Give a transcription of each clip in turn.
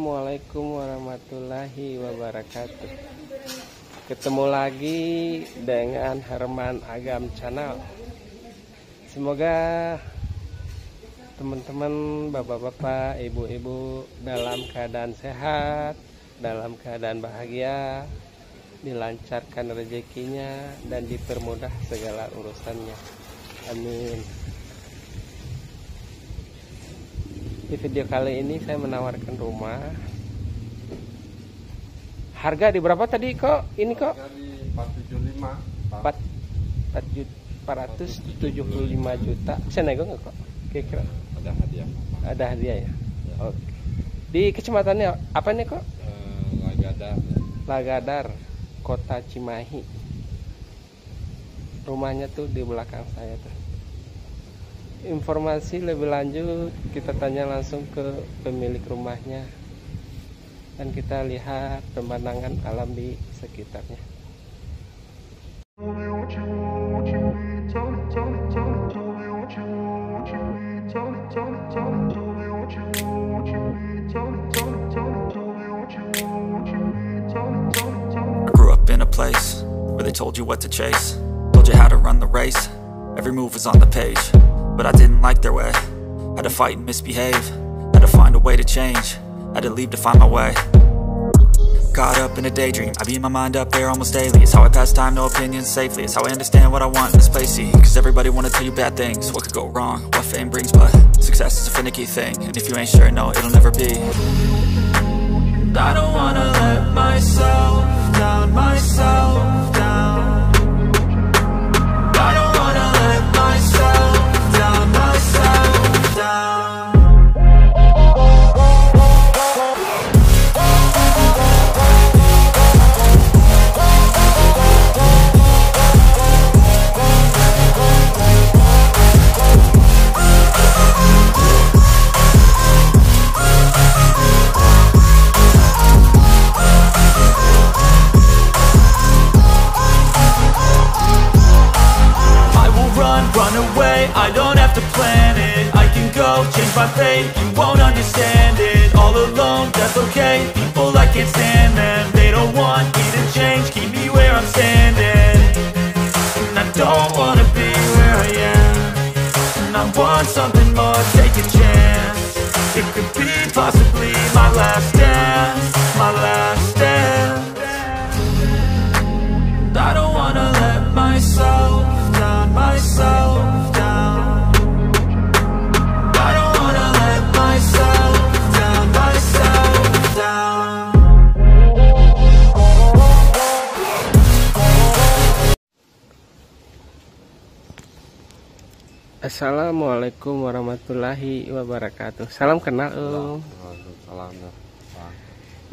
Assalamualaikum warahmatullahi wabarakatuh. Ketemu lagi dengan Herman Agam Channel. Semoga teman-teman, bapak-bapak, ibu-ibu dalam keadaan sehat, dalam keadaan bahagia, dilancarkan rezekinya dan dipermudah segala urusannya. Amin. Di video kali ini saya menawarkan rumah. Harga di berapa tadi kok? Ini kok? Harga di 475 juta. Bisa nego nggak kok? Kira-kira? Ada hadiah. Ada hadiah ya? Oke. Di kecamatannya apa nih kok? Lagadar. Lagadar, Kota Cimahi. Rumahnya tuh di belakang saya tuh. Informasi lebih lanjut kita tanya langsung ke pemilik rumahnya dan kita lihat pemandangan alam di sekitarnya. I grew up in a place where they told you what to chase, told you how to run the race. Every move was on the page, but I didn't like their way. Had to fight and misbehave, had to find a way to change, had to leave to find my way. Caught up in a daydream, I beat my mind up there almost daily. It's how I pass time, no opinions safely. It's how I understand what I want in this place, see. Cause everybody wanna tell you bad things, what could go wrong, what fame brings. But success is a finicky thing, and if you ain't sure, no, it'll never be. I don't wanna let myself down, myself down. I don't wanna let myself down, myself down. Run away, I don't have to plan it. I can go, change my fate, you won't understand it. All alone, that's okay, people I can't stand them. They don't want me to change, keep me where I'm standing. And I don't wanna be where I am, and I want something more, take a chance. It could be possibly my last dance, my last dance. I don't wanna let myself down, myself down. I don't wanna let myself down, myself down. Assalamualaikum warahmatullahi wabarakatuh. Salam kenal Om. Salam.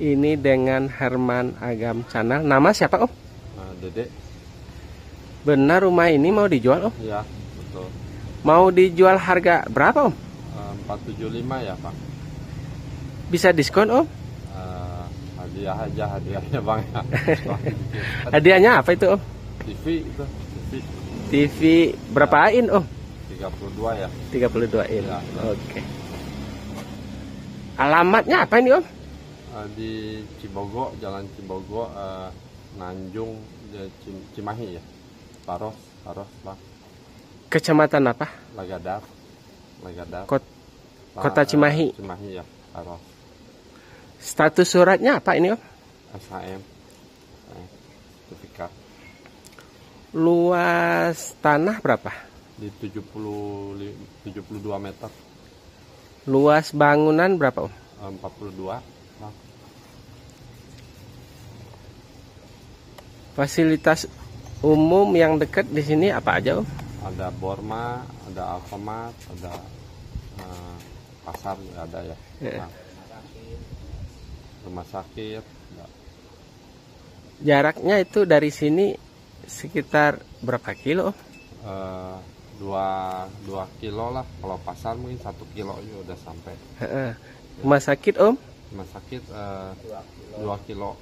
Ini dengan Herman Agam Channel. Nama siapa Om? Dede. Benar rumah ini mau dijual Om? Iya, betul. Mau dijual harga berapa Om? 475 ya Pak. Bisa diskon Om? Hadiah aja, hadiahnya Bang ya. Hadiahnya apa itu Om? TV itu. TV berapa in Om? 32 ya. 32 in. Ya. Oke. Alamatnya apa ini Om? Di Cibogo, Jalan Cibogo, Nanjung, Cimahi ya. Paros Bang. Kecamatan apa? Lagadar. Kota Cimahi. Cimahi ya, Paros. Status suratnya apa ini Om? SHM. Sertifikat. Luas tanah berapa? Di 72 meter. Luas bangunan berapa Om? 42 Bang. Fasilitas umum yang dekat di sini apa aja Om? Ada Borma, ada Alfamart, ada pasar juga ada ya. Ya. Rumah sakit. Ya. Jaraknya itu dari sini sekitar berapa kilo Om? 2 kilo lah. Kalau pasar mungkin 1 kilo juga udah sampai. Rumah sakit Om? Rumah sakit 2 kilo.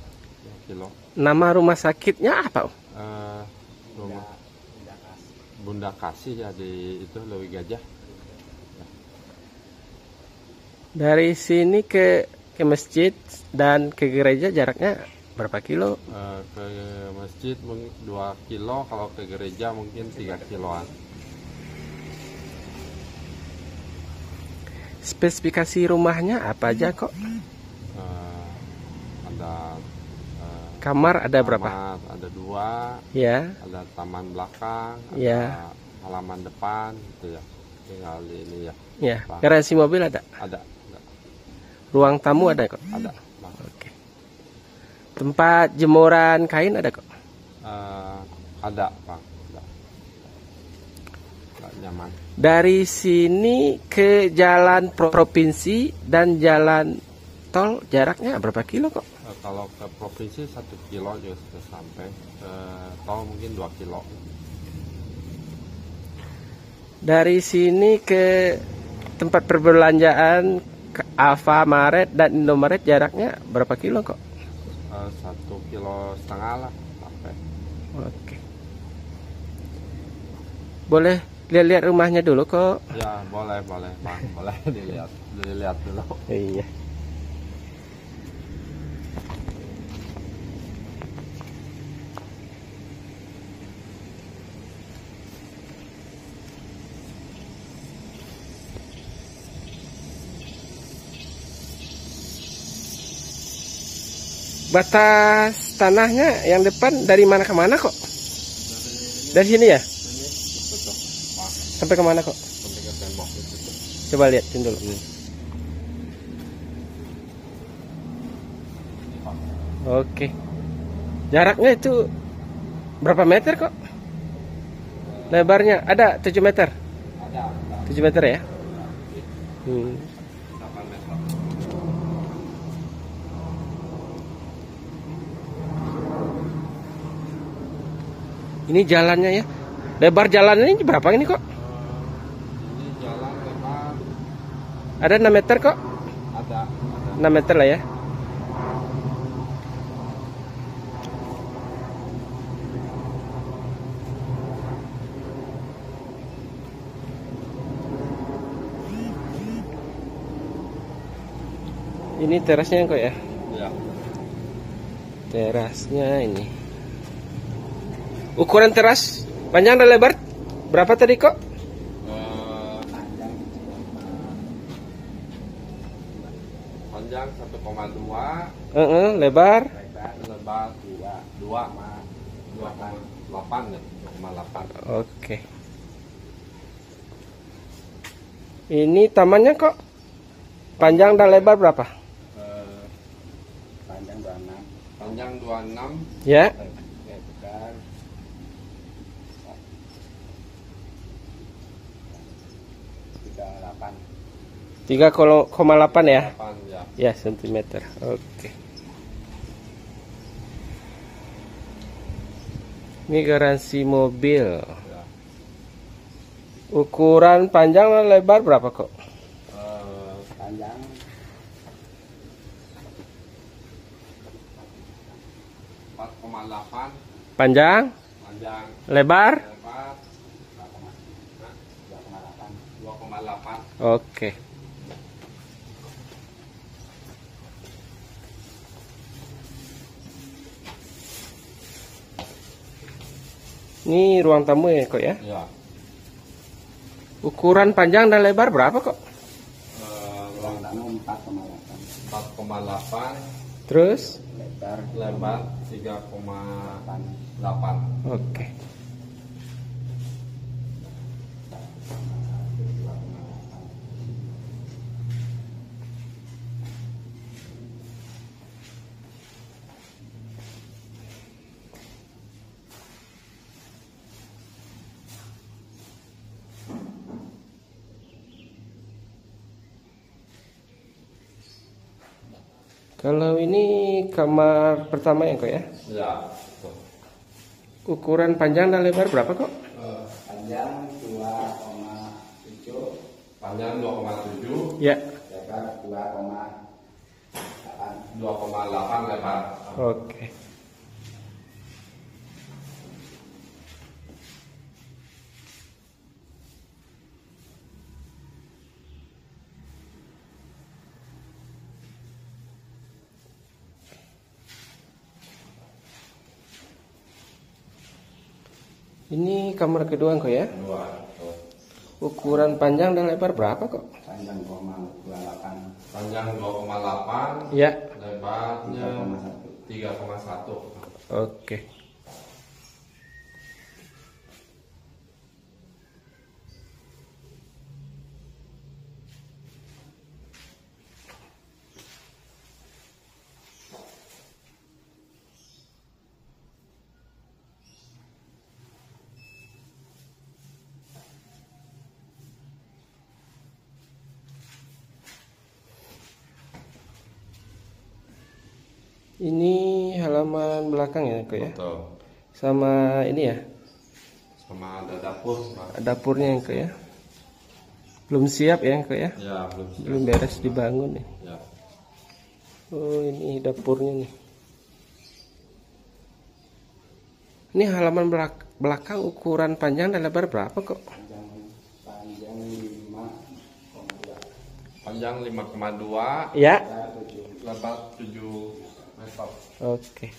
Nama rumah sakitnya apa Om? Rumah Bunda Kasih ya, di itu Lewi Gajah. Dari sini ke ke masjid dan ke gereja jaraknya berapa kilo? Ke masjid mungkin 2 kilo, kalau ke gereja mungkin 3 kiloan. Spesifikasi rumahnya apa aja kok? Ada Kamar ada berapa? kamar, ada 2, Ya, ada taman belakang, ada Ya. halaman depan gitu ya. Tinggal ini ya. ya. Bang. Garasi mobil ada. Ada. Ruang tamu ada kok. Ada. Bang. Oke. Tempat jemuran kain ada kok. Ada, Bang. Ada. Nggak nyaman. Dari sini ke jalan provinsi dan jalan tol jaraknya berapa kilo kok? Kalau ke provinsi 1 kilo juga sudah sampai. Tol mungkin 2 kilo. Dari sini ke tempat perbelanjaan ke Alfamaret dan Indomaret jaraknya berapa kilo kok? 1,5 kilo lah sampai. Oke. Boleh lihat-lihat rumahnya dulu kok. Ya boleh Bang, boleh dilihat dulu. Iya. Batas tanahnya yang depan dari mana ke mana kok? Dari sini ya? Betul, Bang. Sampai ke mana kok? Sampai ke tembok itu. Coba liatin dulu. Oke. Jaraknya itu berapa meter kok? Lebarnya ada 7 meter. Ada. 7 meter ya? Hmm. 8 meter. Ini jalannya ya. Lebar jalannya ini berapa ini kok? Ini jalan lebar. Ada 6 meter kok? Ada. 6 meter lah ya. Ini terasnya kok ya? Ya. Terasnya ini. Ukuran teras panjang dan lebar berapa tadi kok? Panjang 1,2, Lebar lebar 2,8 ya, 2,8. oke. Ini tamannya kok panjang dan lebar berapa? Panjang 26. Panjang 26. Ya, Lebar 3,8 ya? 8 ya. Ya, sentimeter. Oke. Ini garansi mobil. Ya. Ukuran panjang dan lebar berapa kok? Panjang 4,8. Panjang, Panjang lebar? lebar 2,8. Oke. Ini ruang tamu ya kok ya? Ya. Ukuran panjang dan lebar berapa kok? Ruang tamu 4,8. Terus? Lebar 3,8. Oke. Kalau ini kamar pertama ya kok ya? Ya. Betul. Ukuran panjang dan lebar berapa kok? Panjang 2,7. Panjang 2,7. Ya. Lebar 2,8. 2,8 lebar. Oke. Ini kamar kedua kok ya? Kedua. Tuh. Ukuran panjang dan lebar berapa kok? Panjang 2,8. Panjang 2,8. Ya. Lebarnya 3,1. Oke. Ini halaman belakang ya kok ya? Betul. Sama ini ya? Sama ada dapur. Dapurnya kok ya? Belum siap ya kok ya? Ya, belum siap. Belum beres dibangun nih. Ya. Oh, ini dapurnya nih. Ini halaman belakang ukuran panjang dan lebar berapa kok? Panjang 5,2. Ya. Lebar 7 meter. Oke.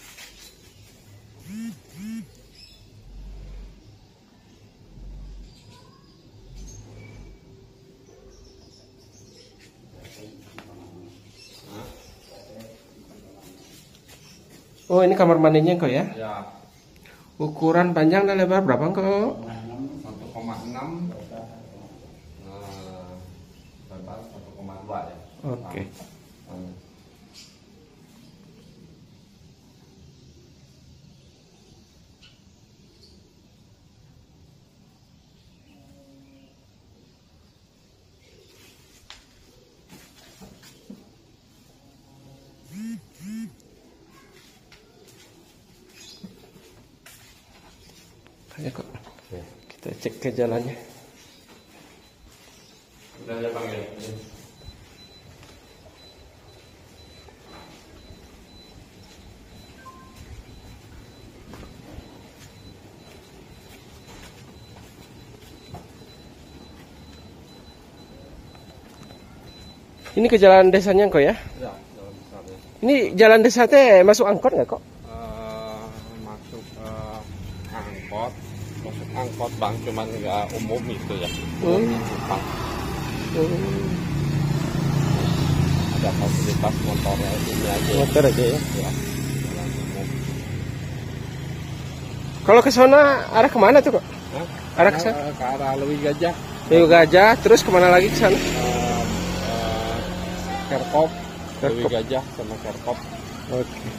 Oh, ini kamar mandinya kok ya? Ya. Ukuran panjang dan lebar berapa kok? 1,6. Lebar 1,2 ya. Oke. Ayo kok. Kita cek ke jalannya. Udah ya Bang ya. Ini ke jalan desanya kok ya? Ya, jalan besarnya. Ini jalan desa teh masuk angkot nggak kok? Masuk angkot. Masuk angkot Bang, cuman nggak umum itu ya. Bang. Ada fasilitas motornya ini aja. Motor aja ya. Ya, jalan umum. Kalau ke sana arah kemana tuh kok? Hah? Arah ke sana? Ke arah Lewi Gajah. Lewi Gajah, terus kemana lagi ke sana? Kerkop, Lewi Kerkop. Gajah sama Kerkop. Oke.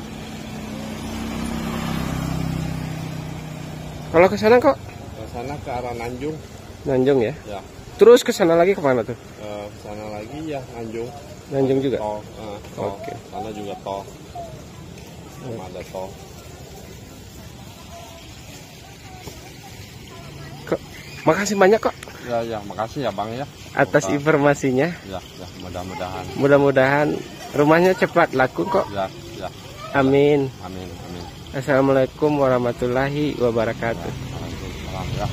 Kalau ke sana kok? Ke sana ke arah Nanjung. Nanjung ya. Ya. Terus ke sana lagi kemana tuh? Ke sana lagi ya Nanjung. Nanjung juga. Tol. Tol. Oke. Sana juga tol. Sama ada tol. Makasih banyak kok Ya, makasih ya Bang ya. atas informasinya. Ya, mudah-mudahan. Mudah-mudahan rumahnya cepat laku kok. Ya. Amin. Amin. Assalamualaikum warahmatullahi wabarakatuh. Waalaikumsalam ya.